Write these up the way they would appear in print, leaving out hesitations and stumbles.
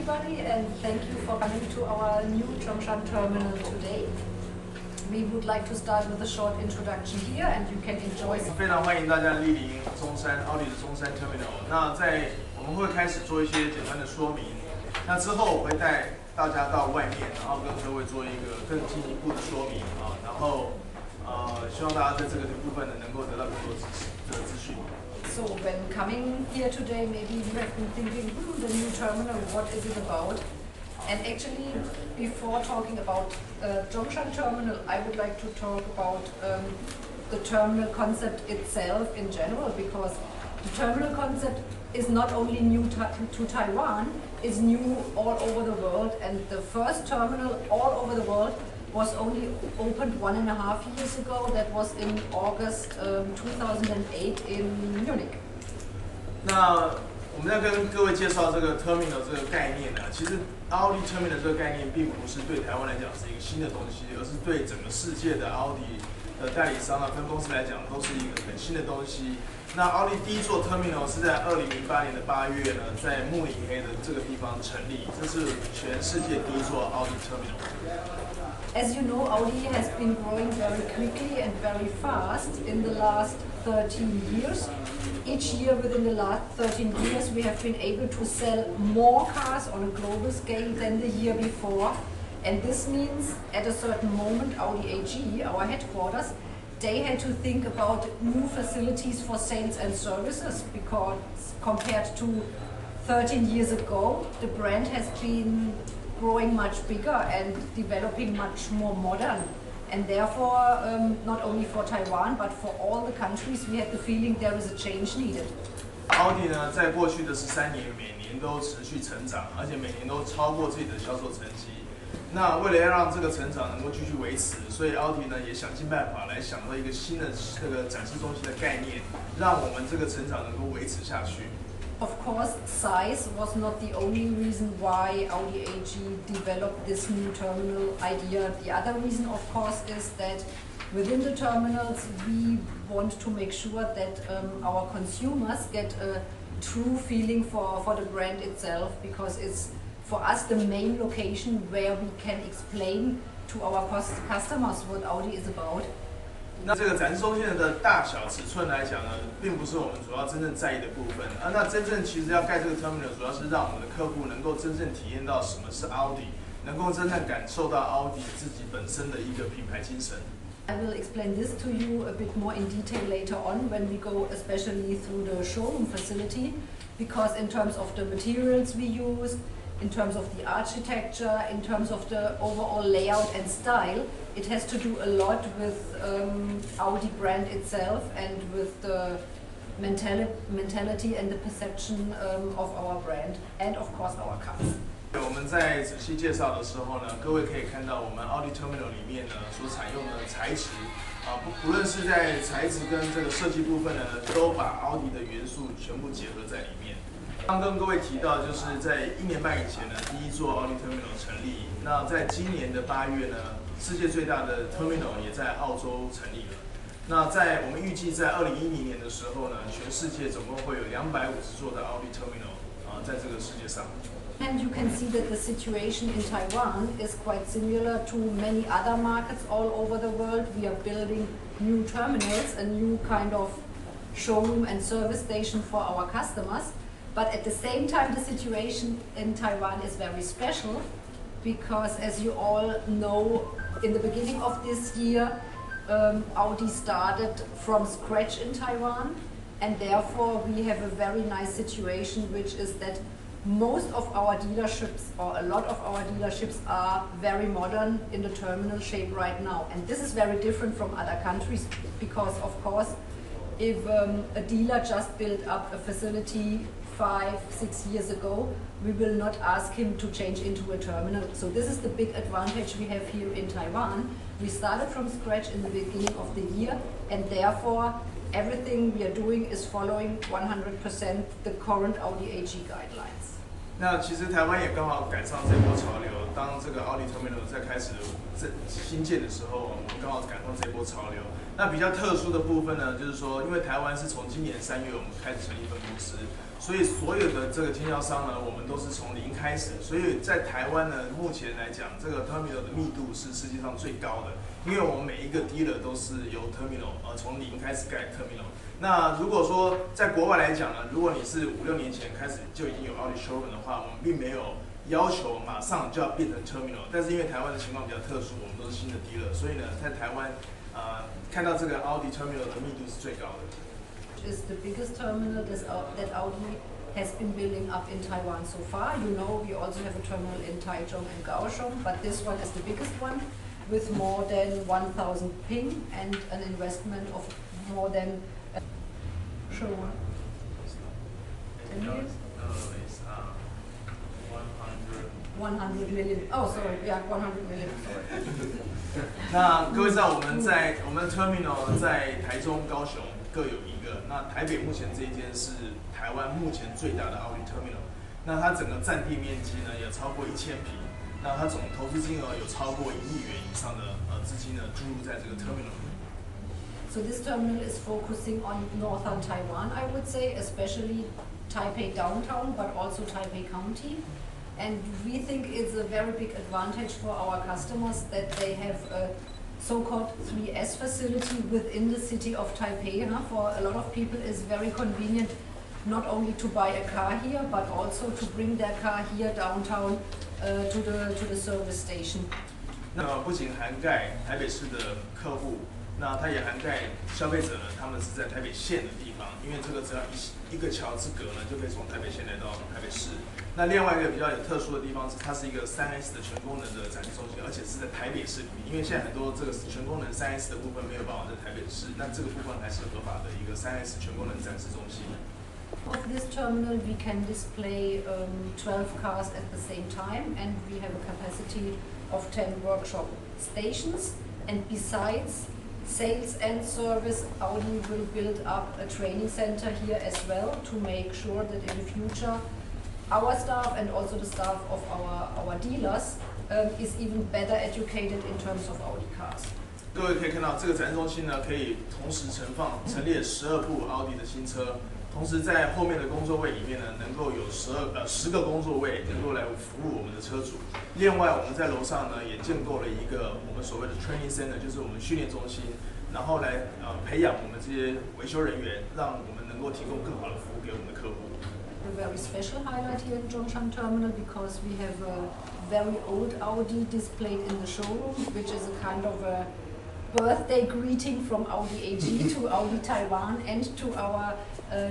everybody, and thank you for coming to our new Zhongshan terminal today. We would like to start with a short introduction here, and you can enjoy. 非常欢迎大家莅临中山奥迪的中山 terminal。那我们会开始做一些简单的说明。那之后我会带大家到外面，然后跟各位做一个更进一步的说明啊。然后希望大家在这个部分呢能够得到更多的资讯。 So when coming here today, maybe you have been thinking, the new terminal, what is it about? And actually, before talking about Zhongshan terminal, I would like to talk about the terminal concept itself in general, because the terminal concept is not only new to Taiwan, it's new all over the world, and the first terminal all over the world was only opened 1.5 years ago. That was in August 2008 in Munich. 那我们在跟各位介绍这个 terminal 这个概念呢，其实 Audi terminal 这个概念并不是对台湾来讲是一个新的东西，而是对整个世界的 Audi 的代理商分公司来讲都是一个很新的东西。那奥迪第一座 terminal 是在2008年的8月呢，在慕尼黑的这个地方成立，这是全世界第一座奥迪 terminal。 As you know, Audi has been growing very quickly and very fast in the last 13 years. Each year within the last 13 years, we have been able to sell more cars on a global scale than the year before. And this means at a certain moment, Audi AG, our headquarters, they had to think about new facilities for sales and services, because compared to 13 years ago, the brand has been growing much bigger and developing much more modern. And therefore, not only for Taiwan, but for all the countries, we had the feeling there is a change needed. Audi 呢，在过去的13年，每年都持续成长，而且每年都超过自己的销售成绩。那为了要让这个成长能够继续维持，所以 Audi 呢也想尽办法来想到一个新的这个展示中心的概念，让我们这个成长能够维持下去。 Of course, size was not the only reason why Audi AG developed this new terminal idea. The other reason, of course, is that within the terminals we want to make sure that our consumers get a true feeling for the brand itself, because it's for us the main location where we can explain to our customers what Audi is about. 那这个展示中心的大小尺寸来讲呢，并不是我们主要真正在意的部分啊。那真正其实要盖这个 terminal， 主要是让我们的客户能够真正体验到什么是 Audi， 能够真正感受到 Audi 自己本身的一个品牌精神。 I will explain this to you a bit more in detail later on when we go especially through the showroom facility, because in terms of the materials we use, in terms of the architecture, in terms of the overall layout and style, it has to do a lot with Audi brand itself and with the mentality and the perception of our brand and of course our cars. 我们在仔细介绍的时候呢，各位可以看到我们 Audi Terminal 里面呢所采用的材质啊，不论是在材质跟这个设计部分呢，都把奥迪的元素全部结合在里面。 刚跟各位提到，就是在1年半以前呢，第一座奥迪 terminal 成立。那在今年的8月呢，世界最大的 terminal 也在澳洲成立了。那我们预计在2010年的时候呢，全世界总共会有250座的奥迪 terminal 在这个世界上。 And you can see that the situation in Taiwan is quite similar to many other markets all over the world. We are building new terminals, a new kind of showroom and service station for our customers. But at the same time, the situation in Taiwan is very special, because as you all know, in the beginning of this year, Audi started from scratch in Taiwan, and therefore we have a very nice situation, which is that most of our dealerships, or a lot of our dealerships, are very modern in the terminal shape right now. And this is very different from other countries, because of course, if a dealer just built up a facility 5-6 years ago, we will not ask him to change into a terminal. So this is the big advantage we have here in Taiwan. We started from scratch in the beginning of the year, and therefore everything we are doing is following 100% the current Audi AG guidelines. 那其实台湾也刚好赶上这波潮流，当这个 Audi Terminal 在开始新建的时候，我们刚好赶上这波潮流。那比较特殊的部分呢，就是说，因为台湾是从今年3月我们开始成立分公司，所以所有的这个经销商呢，我们都是从零开始。所以在台湾呢，目前来讲，这个 Terminal 的密度是世界上最高的，因为我们每一个 dealer 都是由 Terminal 从零开始盖 Terminal。那如果说在国外来讲呢，如果你是5、6年前开始就已经有 Audi showroom 的话，我们并没有要求马上就要变成 terminal， 但是因为台湾的情况比较特殊，我们都是新的 dealer， 所以呢，在台湾看到这个 Audi terminal 的密度是最高的。Is the biggest terminal that Audi has been building up in Taiwan so far. You know, we also have a terminal in Taichung and Kaohsiung, but this one is the biggest one with more than 1,000 ping and an investment of more than. Show one. 10 years? It's 100 million. Oh, sorry. Yeah, 100 million. Sorry. 那各位知道我们的 terminal 在台中、高雄各有一个。那台北目前这一间是台湾目前最大的 Audi terminal。那它整个占地面积呢也超过1000平。那它总投资金额有超过1亿元以上的资金呢注入在这个 terminal。So this terminal is focusing on northern Taiwan, I would say, especially Taipei downtown, but also Taipei County. And we think it's a very big advantage for our customers that they have a so-called 3S facility within the city of Taipei. For a lot of people, it's very convenient not only to buy a car here, but also to bring their car here downtown to the service station. 那不仅涵盖台北市的客户。那它也涵盖消费者呢，他们是在台北县的地方，因为这个只要一个桥之隔呢，就可以从台北县来到台北市。那另外一个比较有特殊的地方是，它是一个3S 的全功能的展示中心，而且是在台北市里面。因为现在很多这个全功能3S 的部分没有办法在台北市，但这个部分还是合法的一个3S 全功能展示中心。Of this terminal, we can display 12 cars at the same time, and we have a capacity of 10 workshop stations. And besides sales and service, Audi will build up a training center here as well to make sure that in the future our staff and also the staff of our dealers is even better educated in terms of Audi cars. 各位可以看到，这个展示中心呢，可以同时陈列12部奥迪的新车，同时在后面的工作位里面呢，能够有10个工作位能够来服务我们的车主。另外，我们在楼上呢也建构了一个我们所谓的 training center， 就是我们训练中心，然后来培养我们这些维修人员，让我们能够提供更好的服务给我们的客户。A very special highlight here in Zhongshan Terminal because we have a very old Audi displayed in the showroom, which is a kind of a birthday greeting from Audi AG to Audi Taiwan and to our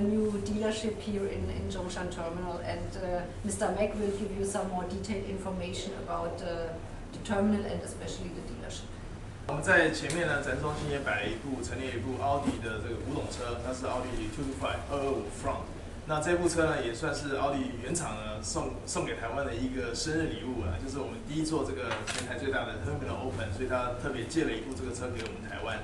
new dealership here in Zhongshan Terminal. And Mr. Mack will give you some more detailed information about the terminal and especially the dealership. 我们在前面呢，展示中心也陈列一部奥迪的这个古董车，那是奥迪225 Front。那这部车呢，也算是奥迪原厂呢送给台湾的一个生日礼物啊，就是我们第一座这个全台最大的 Terminal Open， 所以他特别借了一部这个车给我们台湾。